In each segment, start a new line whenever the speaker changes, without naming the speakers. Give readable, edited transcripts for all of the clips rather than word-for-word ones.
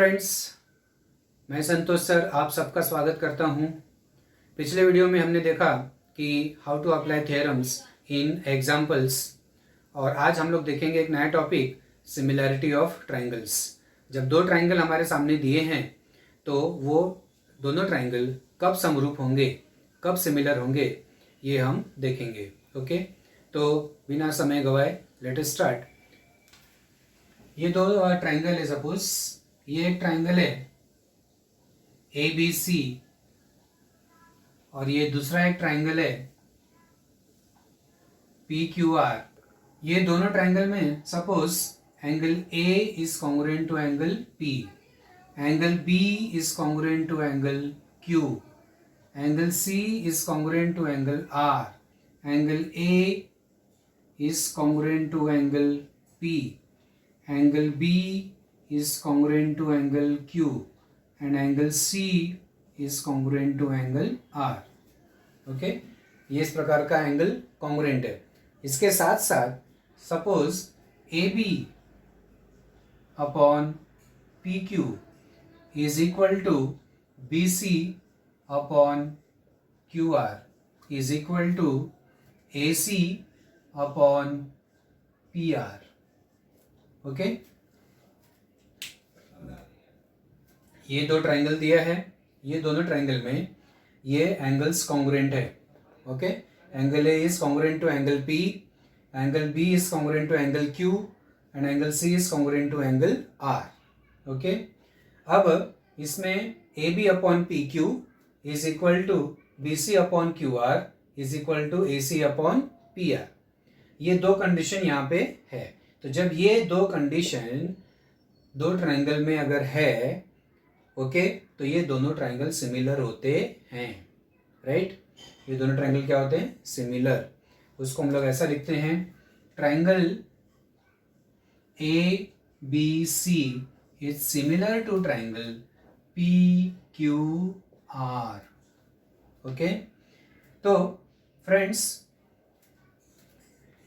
Friends, मैं संतोष sir आप सबका स्वागत करता हूं। पिछले वीडियो में हमने देखा कि how to apply theorems in examples, और आज हम लोग देखेंगे एक नया टॉपिक, सिमिलैरिटी ऑफ ट्रायंगल्स। जब दो ट्रायंगल हमारे सामने दिए हैं तो वो दोनों ट्रायंगल कब समरूप होंगे, कब सिमिलर होंगे, ये हम देखेंगे। ओके, तो बिना समय गवाए लेट अस स्टार्ट। ये दो ट्रायंगल है, सपोज ये एक ट्रायंगल है ABC और ये दूसरा एक ट्रायंगल है PQR। ये दोनों ट्रायंगल में suppose angle A is congruent to angle P, angle B is congruent to angle Q, angle C is congruent to angle R, angle A is congruent to angle P, angle B is congruent to angle Q and angle C is congruent to angle R। Okay, ये इस प्रकार का angle congruent है। इसके साथ साथ suppose AB upon PQ is equal to BC upon QR is equal to AC upon PR। Okay, ये दो ट्रायंगल दिया है, ये दोनों ट्रायंगल में ये एंगल्स कॉन्ग्रुएंट है। Okay, angle A is congruent to angle P, angle B is congruent to angle Q and angle C is congruent to angle R। Okay, अब इसमें AB upon PQ is equal to BC upon QR is equal to AC upon PR। ये दो condition यहाँ पे है। तो जब ये दो कंडीशन दो ट्रायंगल में अगर है, ओके, तो ये दोनों ट्रायंगल सिमिलर होते हैं, राइट। ये दोनों ट्रायंगल क्या होते हैं? सिमिलर। उसको हम लोग ऐसा लिखते हैं, triangle ABC is similar to triangle PQR। Okay, तो फ्रेंड्स,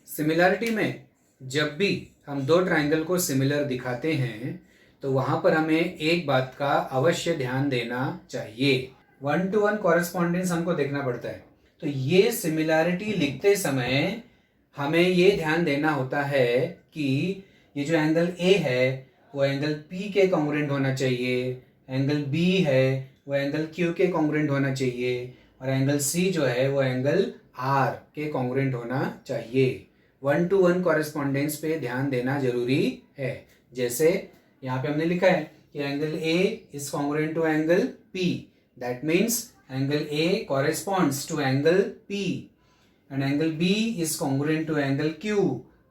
सिमिलैरिटी में जब भी हम दो ट्रायंगल को सिमिलर दिखाते हैं तो वहां पर हमें एक बात का अवश्य ध्यान देना चाहिए, 1-to-1 कॉरेस्पॉन्डेंस हमको देखना पड़ता है। तो ये सिमिलैरिटी लिखते समय हमें ये ध्यान देना होता है कि ये जो एंगल A है वो एंगल P के कॉन्ग्रुएंट होना चाहिए, एंगल B है वो एंगल Q के कॉन्ग्रुएंट होना चाहिए, और एंगल C जो है वो एंगल R के कॉन्ग्रुएंट होना चाहिए। 1-to-1 कॉरेस्पॉन्डेंस पे ध्यान देना जरूरी है। जैसे यहाँ पे हमने लिखा है कि angle A is congruent to angle P, that means angle A corresponds to angle P and angle B is congruent to angle Q,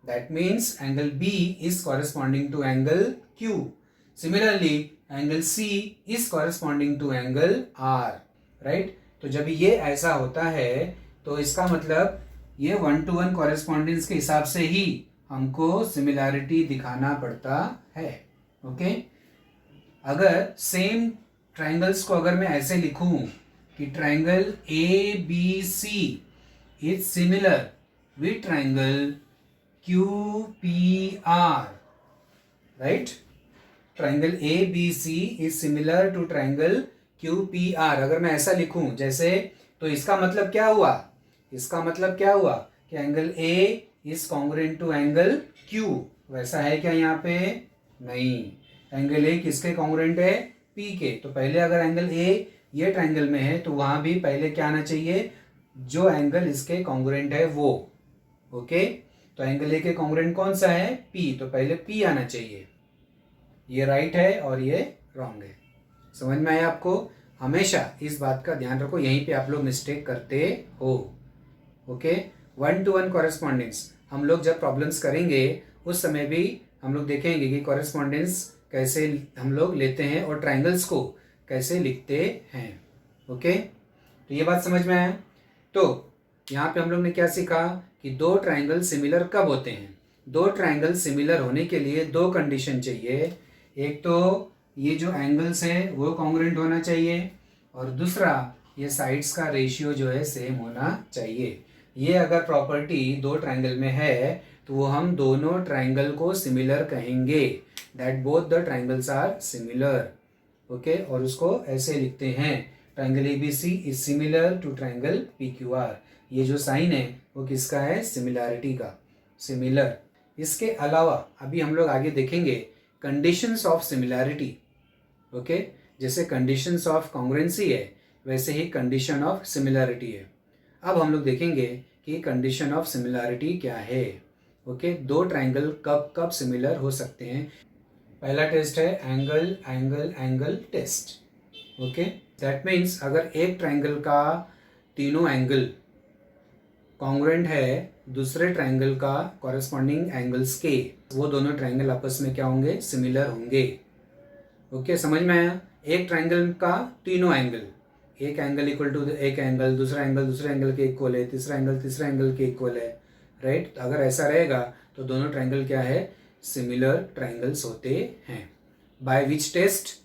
that means angle B is corresponding to angle Q। Similarly angle C is corresponding to angle R, right. तो जब ये ऐसा होता है तो इसका मतलब ये 1-to-1 कॉरेस्पॉन्डेंस के हिसाब से ही हमको सिमिलैरिटी दिखाना पड़ता है। ओके, अगर सेम ट्रायंगल्स को अगर मैं ऐसे लिखूं कि triangle ABC is similar with triangle QPR, right. Triangle ABC is similar to triangle QPR अगर मैं ऐसा लिखूं जैसे, तो इसका मतलब क्या हुआ? इसका मतलब क्या हुआ कि angle A is congruent to angle Q। वैसा है क्या यहाँ पे? नहीं, एंगल A किसके कॉन्ग्रुएंट है? P के। तो पहले अगर एंगल A ये ट्रायंगल में है तो वहां भी पहले क्या आना चाहिए? जो एंगल इसके कॉन्ग्रुएंट है वो। ओके, तो एंगल A के कॉन्ग्रुएंट कौन सा है? P, तो पहले P आना चाहिए। ये राइट है और ये रॉन्ग है। समझ में आया आपको? हमेशा इस बात का ध्यान रखो, यहीं पे आप लोग मिस्टेक करते हो। ओके, 1-to-1 कॉरेस्पॉन्डेंस हम लोग जब प्रॉब्लम्स करेंगे उस समय भी हम लोग देखेंगे कि कॉरेस्पॉन्डेंस कैसे हम लोग लेते हैं और ट्रायंगल्स को कैसे लिखते हैं। ओके, तो ये बात समझ में आया। तो यहाँ पे हम लोग ने क्या सीखा कि दो ट्रायंगल सिमिलर कब होते हैं? दो ट्रायंगल सिमिलर होने के लिए दो कंडीशन चाहिए। एक तो ये जो एंगल्स है वो कॉन्ग्रुएंट होना चाहिए, और दूसरा ये साइड्स का रेशियो जो है सेम होना चाहिए। ये अगर प्रॉपर्टी दो ट्रायंगल में है तो वो हम दोनों ट्राइंगल को सिमिलर कहेंगे, that both the triangles are similar. Okay, और उसको ऐसे लिखते हैं, triangle ABC is similar to triangle PQR. ये जो साइन है वो किसका है, सिमिलैरिटी का, सिमिलर। इसके अलावा अभी हम लोग आगे देखेंगे कंडीशंस ऑफ सिमिलैरिटी। ओके, जैसे कंडीशंस ऑफ कॉन्ग्रुएंसी है वैसे ही कंडीशन ऑफ सिमिलैरिटी है। अब हम लोग देखेंगे कि कंडीशन ऑफ सिमिलैरिटी क्या है। ओके, दो ट्राइंगल कब कब सिमिलर हो सकते हैं। पहला टेस्ट है angle angle angle test. Okay, that means अगर एक ट्राइंगल का तीनों एंगल कॉन्ग्रुएंट है दूसरे ट्राइंगल का कॉरेस्पॉन्डिंग एंगल्स के, वो दोनों ट्राइंगल आपस में क्या होंगे, सिमिलर होंगे। ओके, समझ में आया। एक ट्राइंगल का तीनों एंगल, एक एंगल इक्वल टू एक एंगल, दूसरा एंगल दूसरे एंगल के इक्वल है, तीसरा एंगल तीसरे एंगल के इक्वल है, राइट। तो अगर ऐसा रहेगा तो दोनों ट्राइंगल क्या है, सिमिलर ट्राइंगल्स होते हैं। By which test,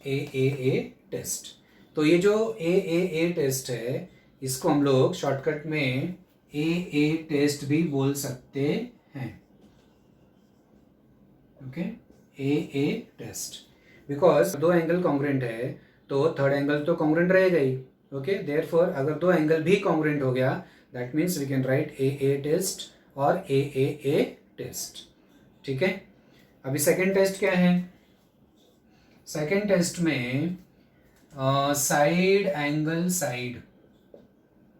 A test. तो ये जो ए टेस्ट है इसको हम लोग शॉर्टकट में ए टेस्ट भी बोल सकते हैं। ओके, ए टेस्ट, बिकॉज दो एंगल कॉन्ग्रुएंट है तो थर्ड एंगल तो कॉन्ग्रुएंट रहेगा ही। ओके, देयरफॉर अगर दो एंगल भी कॉन्ग्रुएंट हो गया that means we can write A test और ए टेस्ट। ठीक है, अभी सेकेंड टेस्ट क्या है। सेकेंड टेस्ट में side angle side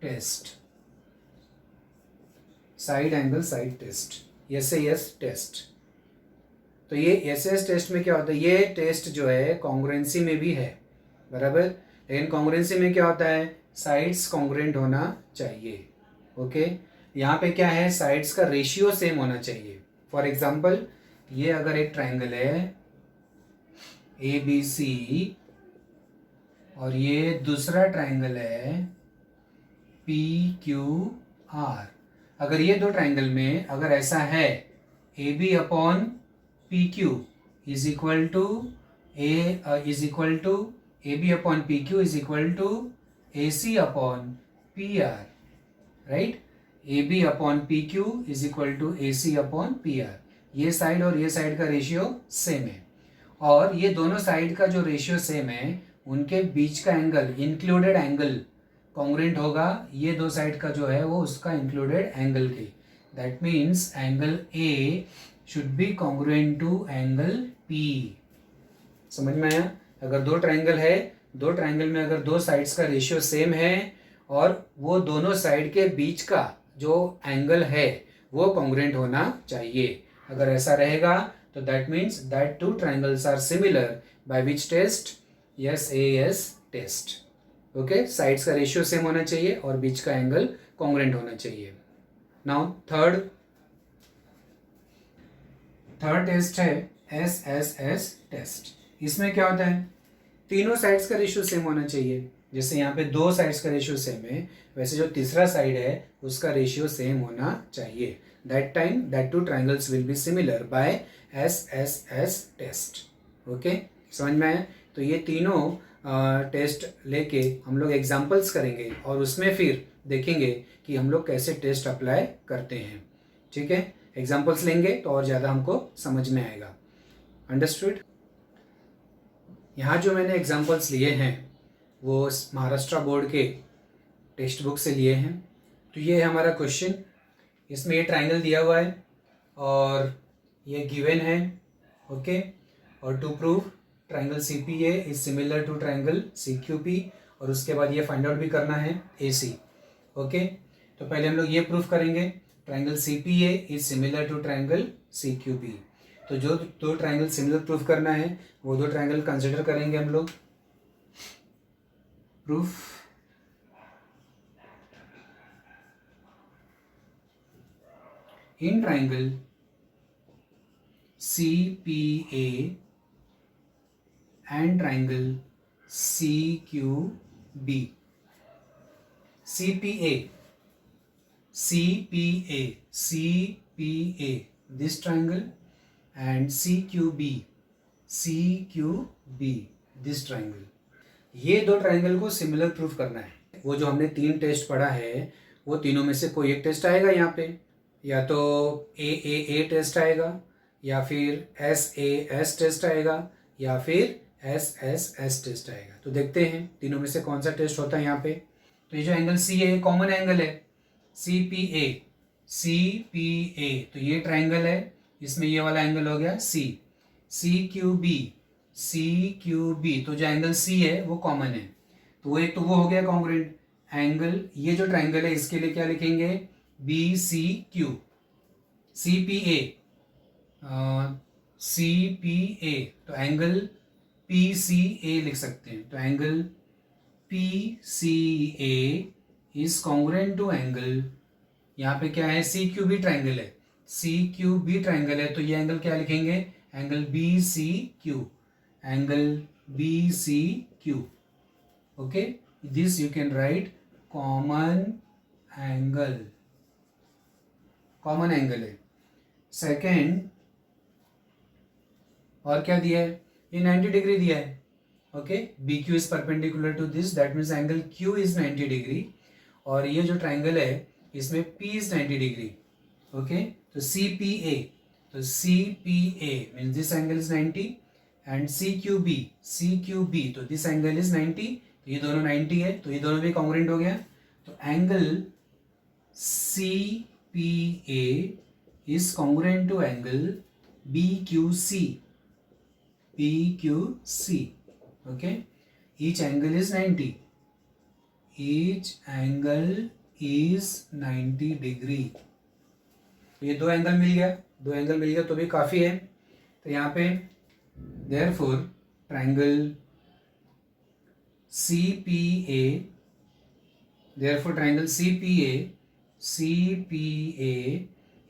test, side angle side test, S test. तो ये एस टेस्ट में क्या होता है, ये टेस्ट जो है कॉन्ग्रुएंसी में भी है बराबर, लेकिन कॉन्ग्रुएंसी में क्या होता है, साइड्स कॉन्ग्रुएंट होना चाहिए। ओके, यहाँ पे क्या है, साइड्स का रेशियो सेम होना चाहिए। फॉर एग्जाम्पल ये अगर एक ट्राइंगल है ए बी सी और ये दूसरा ट्राइंगल है पी क्यू आर, अगर ये दो ट्राइंगल में अगर ऐसा है A B upon P Q is equal to A B upon P Q is equal to A C upon P R, right. A B upon P Q is equal to A C upon P R, ये side और ये side का ratio same है, और ये दोनों side का जो रेशियो सेम है उनके बीच का एंगल, इंक्लूडेड एंगल कॉन्ग्रुएंट होगा ये दो साइड का जो है वो उसका इंक्लूडेड एंगल के। That means angle A should be congruent to angle P. समझ में आया। अगर दो ट्राइंगल है, दो ट्राइंगल में अगर दो साइड्स का रेशियो सेम है और वो दोनों साइड के बीच का जो एंगल है वो कॉन्ग्रुएंट होना चाहिए। अगर ऐसा रहेगा तो that means that two triangles are similar by which test, S test. Okay, sides का रेशियो सेम होना चाहिए और बीच का एंगल कॉन्ग्रुएंट होना चाहिए। नाउ थर्ड टेस्ट है एस टेस्ट। इसमें क्या होता है, तीनों साइड्स का रेशियो सेम होना चाहिए। जैसे यहाँ पे दो साइड्स का रेशियो सेम है वैसे जो तीसरा साइड है उसका रेशियो सेम होना चाहिए। That time that two triangles will be similar by S test. Okay, समझ में आया। तो ये तीनों टेस्ट लेके हम लोग एग्जाम्पल्स करेंगे और उसमें फिर देखेंगे कि हम लोग कैसे टेस्ट अप्लाई करते हैं। ठीक है, एग्जाम्पल्स लेंगे तो और ज़्यादा हमको समझ में आएगा। अंडरस्टूड। यहाँ जो मैंने एग्जाम्पल्स लिए हैं वो महाराष्ट्र बोर्ड के टेक्स्ट बुक से लिए हैं। तो ये है हमारा क्वेश्चन, इसमें ये ट्राइंगल दिया हुआ है और ये गिवन है। ओके, और to prove triangle C P A is similar to triangle C Q P, और उसके बाद ये फाइंड आउट भी करना है ए सी। ओके, तो पहले हम लोग ये प्रूफ करेंगे triangle C P A is similar to triangle C Q P. तो जो दो ट्राइंगल सिमिलर प्रूफ करना है वो दो ट्राइंगल कंसिडर करेंगे हम लोग। Proof in triangle C P A and triangle CQB. CPA this triangle and CQB this triangle। ये दो ट्राइंगल को सिमिलर प्रूफ करना है। वो जो हमने तीन टेस्ट पढ़ा है वो तीनों में से कोई एक टेस्ट आएगा यहाँ पे, या तो ए टेस्ट आएगा, या फिर एस टेस्ट आएगा, या फिर एस टेस्ट आएगा। तो देखते हैं तीनों में से कौन सा टेस्ट होता है यहाँ पे। तो ये जो एंगल सी है कॉमन एंगल है, सी पी ए, तो ये ट्राइंगल है, इसमें ये वाला एंगल हो गया सी क्यू बी, तो जो एंगल सी है वो कॉमन है, तो वो एक तो वो हो गया कॉन्ग्रुएंट एंगल। ये जो ट्राइंगल है इसके लिए क्या लिखेंगे, B C Q, C P A, तो एंगल पी सी ए लिख सकते हैं। तो angle P C A is congruent to angle, यहाँ पे क्या है, सी क्यू बी ट्राइंगल है, सी क्यू बी ट्राइंगल है, तो ये एंगल क्या लिखेंगे, angle B C Q, angle B C Q. Okay, this you can write common angle है। सेकेंड, और क्या दिया है, ये 90 डिग्री दिया है। Okay, B Q is perpendicular to this, that means angle Q is 90 degree, और ये जो ट्राइंगल है इसमें P इज 90 डिग्री। ओके, तो C P A means this angle is 90, and C Q B, तो दिस एंगल इज 90, तो ये दोनों 90 है, तो ये दोनों भी कॉन्ग्रुएंट हो गया। तो angle C P A is congruent to angle B Q C. Okay, each angle is 90 degree. तो ये दो एंगल मिल गया तो भी काफ़ी है। तो यहाँ पे therefore triangle C P A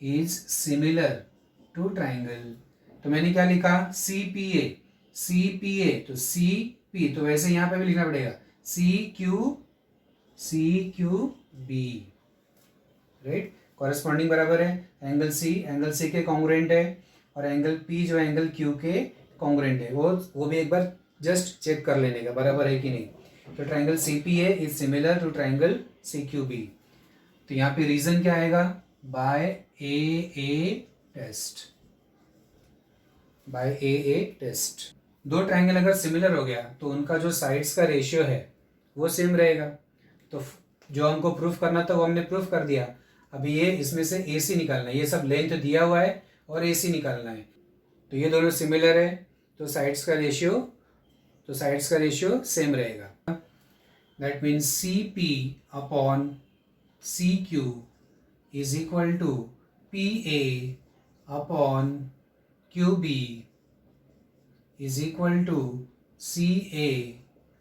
is similar to triangle, तो मैंने क्या लिखा, सी पी ए, तो सी पी, तो वैसे यहाँ पे भी लिखना पड़ेगा C Q B, right, corresponding बराबर है। एंगल सी के कॉन्ग्रुएंट है, और एंगल पी जो एंगल क्यू के कॉन्ग्रुएंट है, वो भी एक बार जस्ट चेक कर लेने का बराबर है कि नहीं। तो triangle C P A is similar to triangle C Q B. तो यहाँ पे रीजन क्या आएगा, बाय ए टेस्ट। दो ट्राइंगल अगर सिमिलर हो गया तो उनका जो साइड्स का रेशियो है वो सेम रहेगा। तो जो हमको प्रूफ करना था वो हमने प्रूफ कर दिया। अभी ये इसमें से AC निकालना है, ये सब लेंथ दिया हुआ है और AC निकालना है। तो ये दोनों सिमिलर है, तो साइड्स का रेशियो सेम रहेगा। That means CP upon CQ is equal to PA upon QB is equal to CA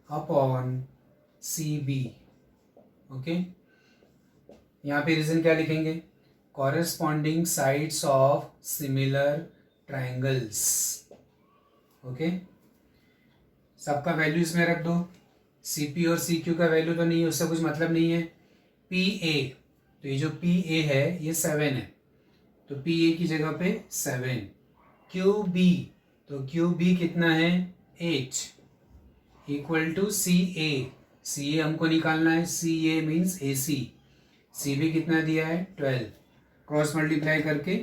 upon CB। Okay, यहाँ पे रीजन क्या लिखेंगे, corresponding sides of similar triangles. Okay, सबका वैल्यू इसमें रख दो, CP और CQ का वैल्यू तो नहीं है, उससे कुछ मतलब नहीं है। PA, तो ये जो PA है ये 7 है, तो PA की जगह पे 7। QB, तो QB कितना है 8, इक्वल टू CA हमको निकालना है, CA मीन्स AC, CB कितना दिया है 12, क्रॉस मल्टीप्लाई करके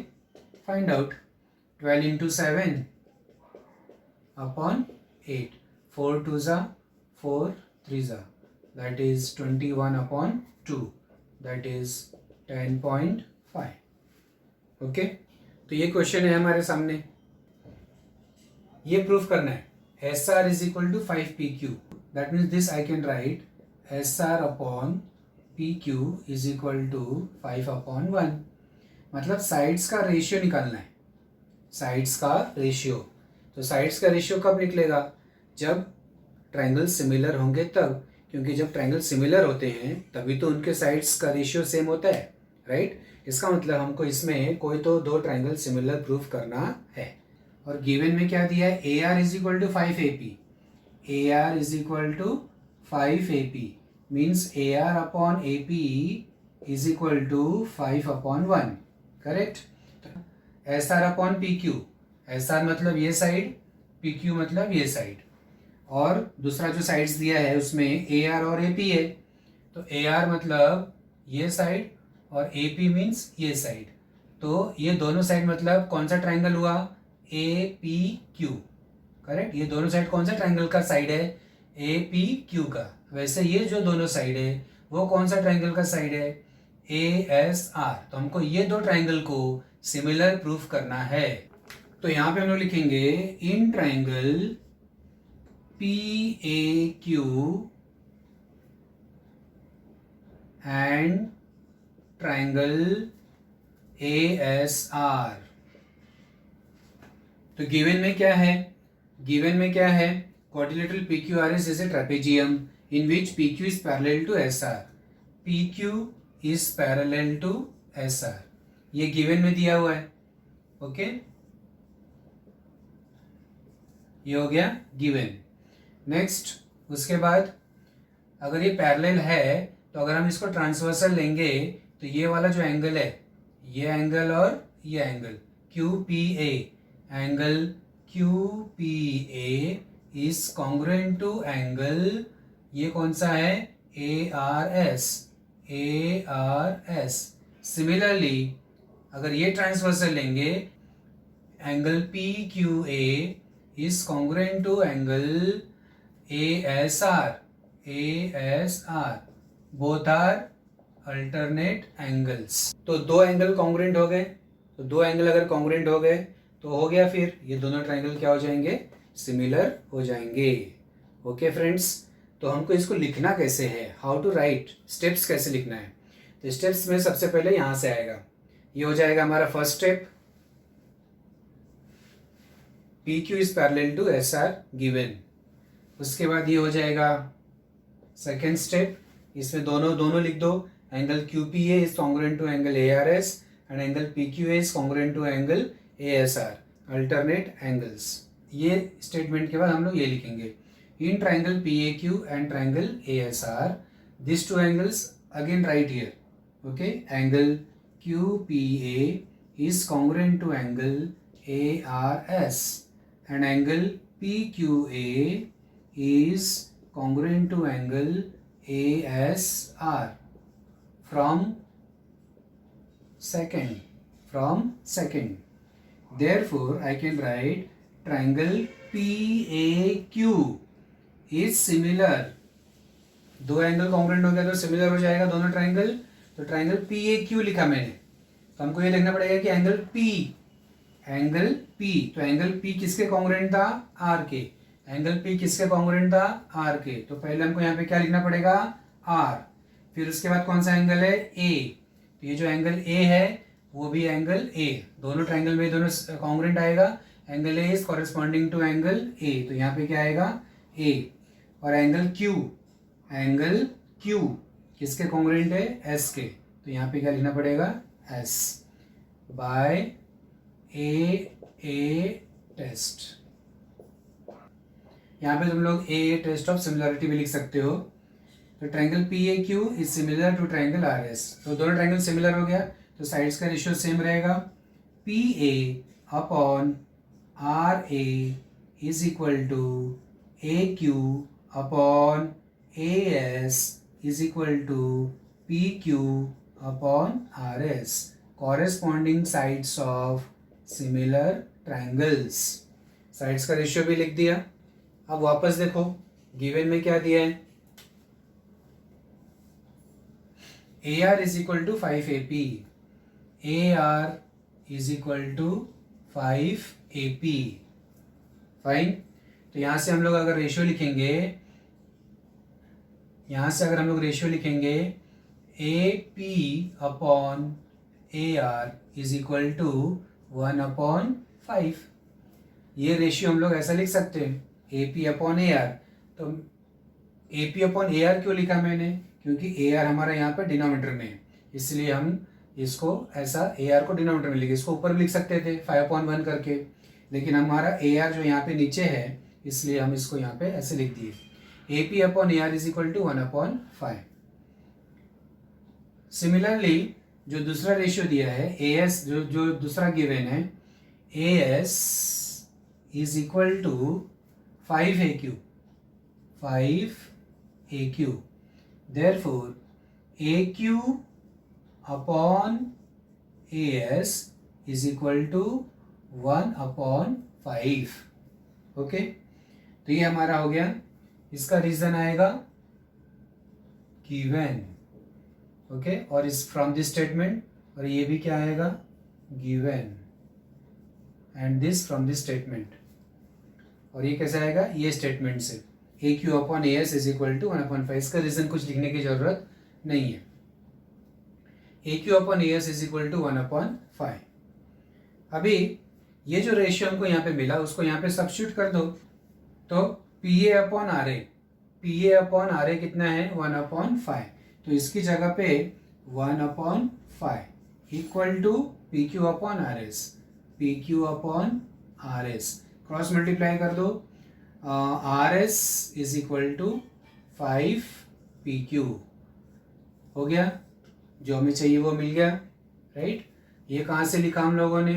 फाइंड आउट, 12 इंटू 7 अपॉन 8, 4 2 ज़ा 4 3 ज़ा, that is 21 upon 2, that is 10.5। Okay, तो ये क्वेश्चन है हमारे सामने, ये प्रूफ करना है। SR is equal to 5PQ, that means this I can write SR upon PQ is equal to 5 upon 1, मतलब साइड्स का रेशियो निकालना है, साइड्स का रेशियो। तो साइड्स का रेशियो कब निकलेगा, जब ट्राइंगल सिमिलर होंगे तब, क्योंकि जब ट्राइंगल सिमिलर होते हैं तभी तो उनके साइड्स का रेशियो सेम होता है, राइट। इसका मतलब हमको इसमें कोई तो दो ट्राइंगल सिमिलर प्रूफ करना है। और गिवन में क्या दिया है, AR is equal to 5AP, AR is equal to 5AP means AR upon AP is equal to 5 upon 1, correct. SR upon PQ, SR मतलब ये साइड, PQ मतलब ये साइड, और दूसरा जो साइड्स दिया है उसमें AR और AP है, तो AR मतलब ये साइड और AP मीन्स ये साइड, तो ये दोनों साइड मतलब कौन सा ट्राइंगल हुआ, ए पी क्यू, करेक्ट। ये दोनों साइड कौन सा ट्राइंगल का साइड है, ए पी क्यू का। वैसे ये जो दोनों साइड है वो कौन सा ट्राइंगल का साइड है, ए एस आर। तो हमको ये दो ट्राइंगल को सिमिलर प्रूफ करना है। तो यहाँ पे हम लोग लिखेंगे in triangle P A Q and triangle A S are. तो गिवन में क्या है, गिवन में क्या है, quadrilateral PQRS is a trapezium in which PQ is parallel to SR. PQ is parallel to SR. ये गिवन में दिया हुआ है, ओके। ये हो गया गिवन। नेक्स्ट, उसके बाद अगर ये पैरेलल है तो अगर हम इसको ट्रांसवर्सल लेंगे तो ये वाला जो एंगल है, ये एंगल और ये angle QPA, angle QPA is congruent to angle, ये कौन सा है, ARS, ARS। सिमिलरली अगर ये ट्रांसवर्सल लेंगे, angle PQA is congruent to angle ASR, ASR। Both are alternate angles. तो दो एंगल कॉन्ग्रुएंट हो गए, तो दो एंगल अगर कॉन्ग्रुएंट हो गए तो हो गया, फिर ये दोनों ट्राइंगल क्या हो जाएंगे, सिमिलर हो जाएंगे। ओके फ्रेंड्स, तो हमको इसको लिखना कैसे है, हाउ टू राइट, स्टेप्स कैसे लिखना है। तो स्टेप्स में सबसे पहले यहाँ से आएगा, ये हो जाएगा हमारा first step, P Q is parallel to S R given. उसके बाद ये हो जाएगा सेकेंड स्टेप, इसमें दोनों लिख दो, angle Q P A is congruent to angle A R S and angle P Q A is congruent to angle A S R, alternate angles. ये स्टेटमेंट के बाद हम लोग ये लिखेंगे, in triangle P A Q and triangle A S R this two angles again right here, okay. Angle Q P A is congruent to angle A R S and angle P Q A is congruent to angle ASR from second. Therefore, I can write triangle PAQ is similar. दो angle congruent हो गया तो similar हो जाएगा दोनों triangle. तो triangle PAQ लिखा मैंने, तो हमको ये देखना पड़ेगा कि एंगल P, तो एंगल P किसके कॉन्ग्रुएंट था, R के। एंगल P किसके कॉन्ग्रुएंट था, R के। तो पहले हमको यहाँ पे क्या लिखना पड़ेगा, R। फिर उसके बाद कौन सा एंगल है, A। तो ये जो एंगल A है वो भी एंगल A, दोनों ट्राइंगल में दोनों कॉन्ग्रुएंट आएगा। Angle A is corresponding to angle A, तो यहाँ पे क्या आएगा, A। और एंगल Q किसके कॉन्ग्रुएंट है, S के। तो यहाँ पे क्या लिखना पड़ेगा, S बाय A टेस्ट। यहाँ पे तुम लोग ए टेस्ट ऑफ सिमिलरिटी भी लिख सकते हो। तो triangle P A Q is similar to triangle R S. तो दोनों ट्राइंगल सिमिलर हो गया तो साइड्स का रेशियो सेम रहेगा, P A upon R A is equal to A Q upon A S is equal to P Q upon R S, corresponding sides of similar triangles. Sides का ratio भी लिख दिया। अब वापस देखो given में क्या दिया है, A R is equal to 5AP, A R is equal to 5AP, fine. तो यहां से हम लोग अगर रेशियो लिखेंगे, A P upon A R is equal to 1/5। ये रेशियो हम लोग ऐसा लिख सकते हैं, A P upon A R. तो A P upon A R क्यों लिखा मैंने, क्योंकि ए आर हमारा यहाँ पर डिनोमिनेटर में है, इसलिए हम इसको ऐसा ए आर को डिनोमिनेटर में लिखे। इसको ऊपर भी लिख सकते थे 5/1 करके, लेकिन हमारा ए आर जो यहाँ पे नीचे है इसलिए हम इसको यहाँ पे ऐसे लिख दिए, A P upon A R is equal to 1/5। Similarly जो दूसरा रेशियो दिया है ए एस, जो दूसरा गिवन है, A S is equal to 5AQ, 5AQ। Therefore, AQ upon AS is equal to 1/5. Okay, तो ये हमारा हो गया. इसका रीजन आएगा गिवन. ओके, और इस फ्रॉम दिस स्टेटमेंट, और ये भी क्या आएगा, given, and this from this statement. और ये कैसे आएगा, ये स्टेटमेंट से A Q upon A S is equal to 1/5. इसका रीजन कुछ लिखने की जरूरत नहीं है. A Q upon A S is equal to 1/5. अभी ये जो रेशियो हमको यहाँ पे मिला उसको यहाँ पे सब्स्टिट्यूट कर दो. तो P A upon R A, P A upon R A कितना है, 1/5. तो इसकी जगह पे 1/5 equal to P Q upon R S, P Q upon R S. Cross multiply कर दो. R S is equal to 5 P Q. हो गया, जो हमें चाहिए वो मिल गया, राइट. ये कहाँ से लिखा हम लोगों ने,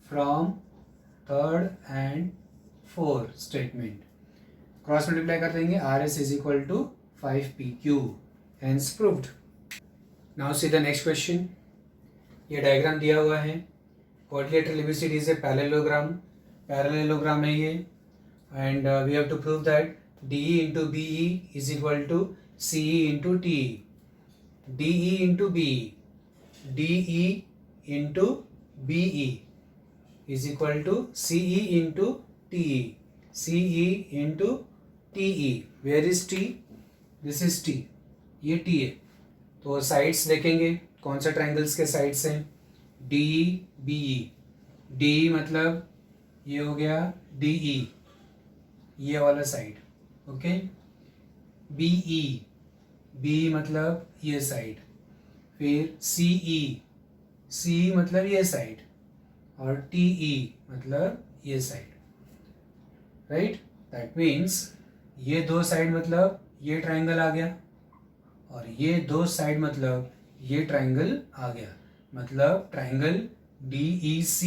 from third and fourth statement. Cross multiply कर देंगे. R S is equal to 5 P Q. Hence proved. Now see the next question. ये डायग्राम दिया हुआ है. Quadrilateral ABCD is a parallelogram. Parallelogram है ये, and we have to prove that DE into BE is equal to CE into TE. DE into BE, DE into BE is equal to CE into TE, CE into TE. Where is T? This is T. ये T है. तो sides देखेंगे कौन सा triangles के sides हैं, DE BE. DE मतलब ये हो गया DE, ये वाला साइड. ओके, BE, BE मतलब ये साइड. फिर CE, CE मतलब ये साइड, और TE मतलब ये साइड, राइट. दैट मीन्स ये दो साइड मतलब ये ट्राइंगल आ गया, और ये दो साइड मतलब ये ट्राइंगल आ गया. मतलब triangle DEC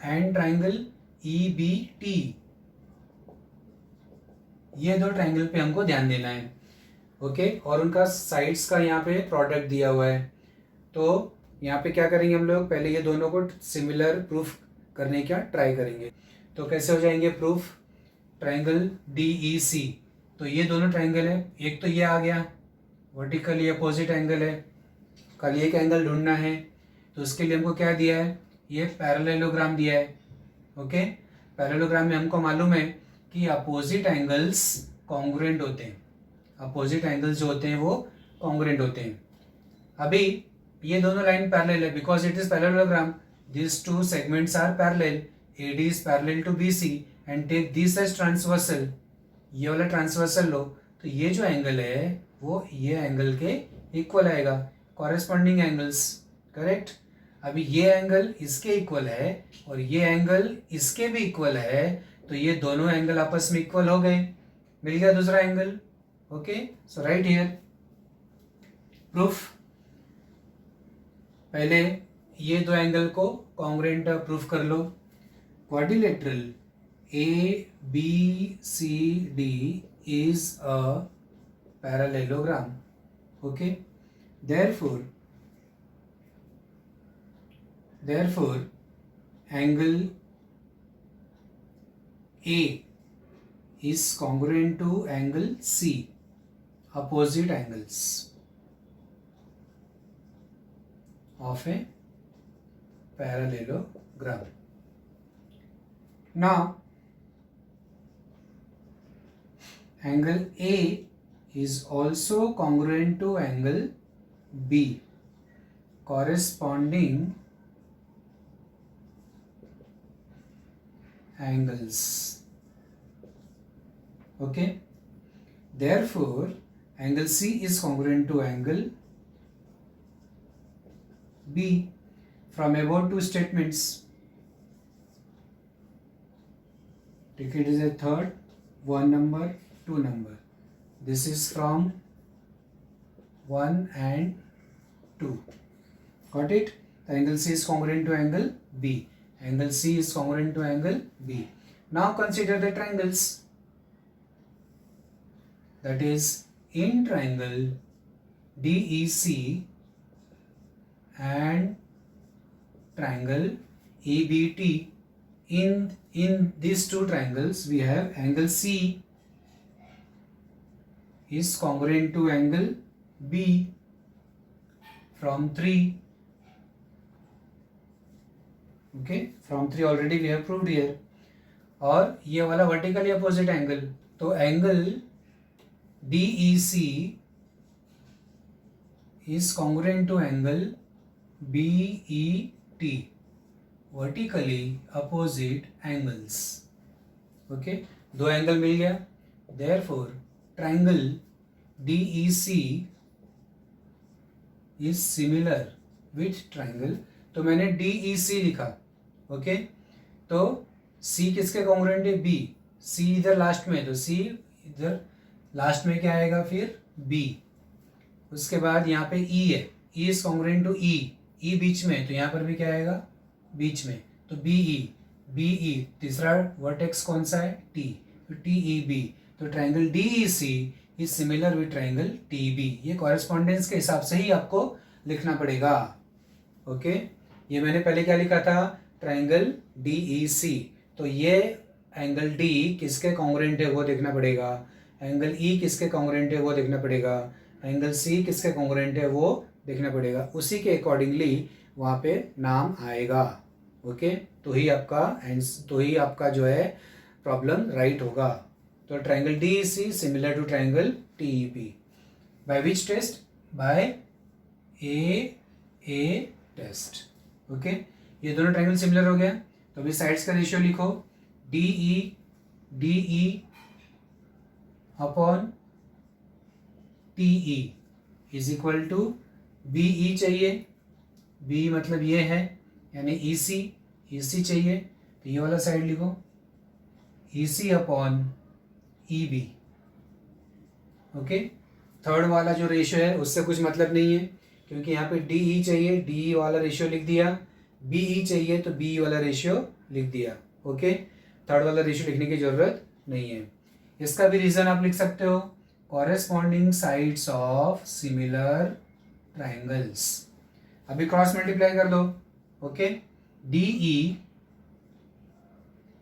and triangle EBT, ये दो ट्राइंगल पे हमको ध्यान देना है. ओके, और उनका साइड्स का यहाँ पे प्रोडक्ट दिया हुआ है. तो यहाँ पे क्या करेंगे हम लोग, पहले ये दोनों को सिमिलर प्रूफ करने का ट्राई करेंगे. तो कैसे हो जाएंगे प्रूफ, ट्राइंगल DEC. तो ये दोनों ट्राइंगल है, एक तो ये आ गया वर्टिकली अपोजिट एंगल है. कल एक एंगल ढूंढना है, तो उसके लिए हमको क्या दिया है, ये पैरेललोग्राम दिया है. ओके, पैरेललोग्राम में हमको मालूम है कि अपोजिट एंगल्स कॉन्ग्रुएंट होते हैं. अपोजिट एंगल्स जो होते हैं वो कॉन्ग्रुएंट होते हैं. अभी ये दोनों लाइन पैरेलल है, because it is parallelogram. This two segments are parallel. AD is parallel to BC and take this as transversal. ये वाला ट्रांसवर्सल लो, तो ये जो एंगल है वो ये एंगल के इक्वल आएगा. Corresponding angles, correct. अभी ये एंगल इसके इक्वल है और ये एंगल इसके भी इक्वल है, तो ये दोनों एंगल आपस में इक्वल हो गए, मिल गया दूसरा angle. Okay, so right here proof. पहले ये दो एंगल को कॉन्ग्रुएंट प्रूफ कर लो. Quadrilateral ABCD is a parallelogram. Okay, therefore angle A is congruent to angle C, opposite angles of a parallelogram. Now angle A is also congruent to angle B, corresponding angles. Okay, therefore angle C is congruent to angle B. From above two statements, take it as a third, 1 number, 2 number. This is from 1 and 2. Got it? The angle C is congruent to angle B. Angle C is congruent to angle B. Now consider the triangles. That is, in triangle DEC and triangle ABT. In these two triangles we have angle C is congruent to angle B from 3. Okay, from 3 already we have proved here. और ये वाला vertically opposite angle, तो angle DEC is congruent to angle BET, vertically opposite angles. Okay, दो angle मिल गया. Therefore triangle DEC is similar with triangle. तो मैंने DEC लिखा. Okay, तो C किसके कॉन्ग्रुएंट है? B. C इधर लास्ट में, तो C इधर लास्ट में क्या आएगा फिर? B. उसके बाद यहाँ पे E है, E is congruent to E. E बीच में, तो यहाँ पर भी क्या आएगा? बीच में, तो BE. तीसरा वर्टेक्स कौन सा है? T. तो TEB. तो triangle DEC is similar with triangle TB. ये कॉरेस्पॉन्डेंस के हिसाब से ही आपको लिखना पड़ेगा. ओके, ये मैंने पहले क्या लिखा था? Triangle DEC. तो ये एंगल D किसके कॉन्ग्रुएंट है वो देखना पड़ेगा. एंगल E किसके कॉन्ग्रुएंट है वो देखना पड़ेगा. एंगल C किसके कॉन्ग्रुएंट है वो देखना पड़ेगा. उसी के अकॉर्डिंगली वहाँ पे नाम आएगा. ओके, तो ही आपका जो है प्रॉब्लम राइट होगा. तो triangle DEC similar to triangle TEB. By which test? By AA test. Okay, ये दोनों ट्राइंगल सिमिलर हो गया. तो अभी साइड्स का रेशियो लिखो. DE upon TE is equal to BE चाहिए. B मतलब ये है, यानी EC चाहिए, तो ये वाला साइड लिखो EC upon EB. Okay, third वाला जो रेशियो है उससे कुछ मतलब नहीं है, क्योंकि यहाँ पे DE चाहिए, DE वाला रेशियो लिख दिया. BE चाहिए तो BE वाला रेशियो लिख दिया. ओके, थर्ड वाला रेशियो लिखने की जरूरत नहीं है. इसका भी रीजन आप लिख सकते हो. Corresponding sides of similar triangles. अभी क्रॉस मल्टीप्लाई कर दो. ओके, DE,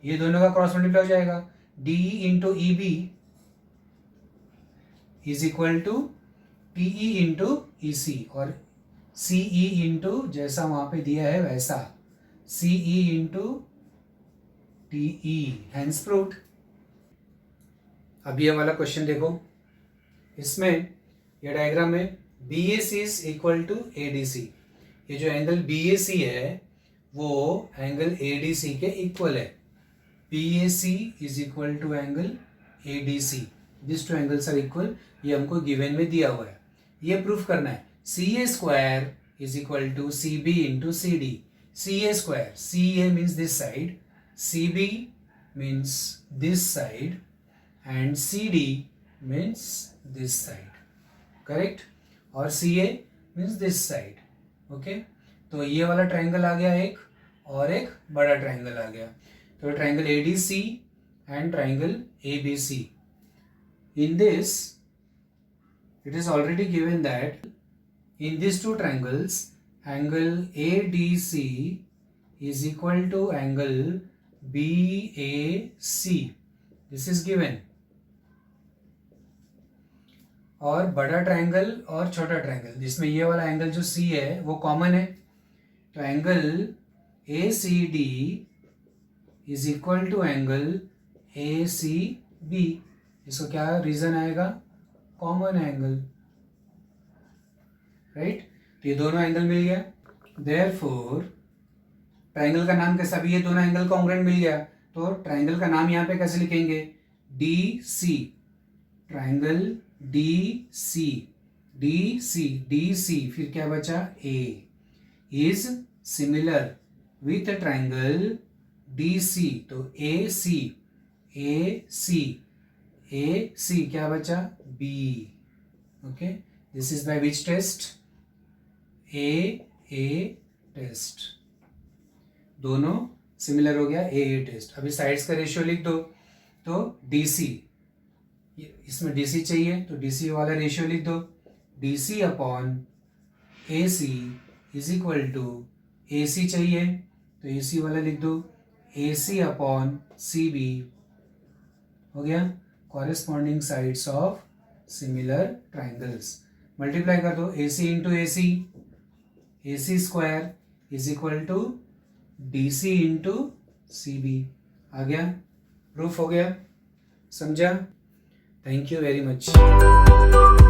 ये दोनों का क्रॉस मल्टीप्लाई हो जाएगा. DE into EB is equal to TE into EC, और CE इंटू जैसा वहां पे दिया है वैसा CE into TE. Hence proved. अब ये वाला क्वेश्चन देखो. इसमें ये डायग्राम में BAC is equal to ADC. ये जो एंगल BAC है वो एंगल ADC के इक्वल है. BAC is equal to angle ADC. This two angles are equal. ये हमको गिवन में दिया हुआ है. ये प्रूफ करना है. CA square is equal to CB into CD. CA square, CA means this side, CB means this side, and CD means this side. Correct. और CA means this side. Okay, तो ये वाला ट्राइंगल आ गया एक, और एक बड़ा ट्राइंगल आ गया. तो triangle ADC and triangle ABC. In this, it is already given that in these two triangles, angle ADC is equal to angle BAC. This is given. और बड़ा ट्राइंगल और छोटा ट्राइंगल, जिसमें ये वाला एंगल जो C है वो कॉमन है. तो angle ACD is equal to angle ACB. इसको क्या रीजन आएगा? Common angle. राइट. तो ये दोनों एंगल मिल गया. देयरफॉर ट्राइंगल का नाम कैसा? भी ये दोनों एंगल कॉन्ग्रुएंट मिल गया, तो ट्राइंगल का नाम यहाँ पे कैसे लिखेंगे? DC. ट्राइंगल DC फिर क्या बचा? A is similar with triangle DC. तो AC क्या बचा? B. Okay, this is by which test? AA test. दोनों सिमिलर हो गया, AA टेस्ट. अभी साइड्स का रेशियो लिख दो. तो DC, इसमें DC चाहिए तो DC वाला रेशियो लिख दो. DC upon AC is equal to AC चाहिए तो AC वाला लिख दो, AC अपॉन CB हो गया, corresponding sides of similar triangles. Multiply कर दो, AC into AC, AC square is equal to DC into CB। आ गया, प्रूफ हो गया, समझा? Thank you very much.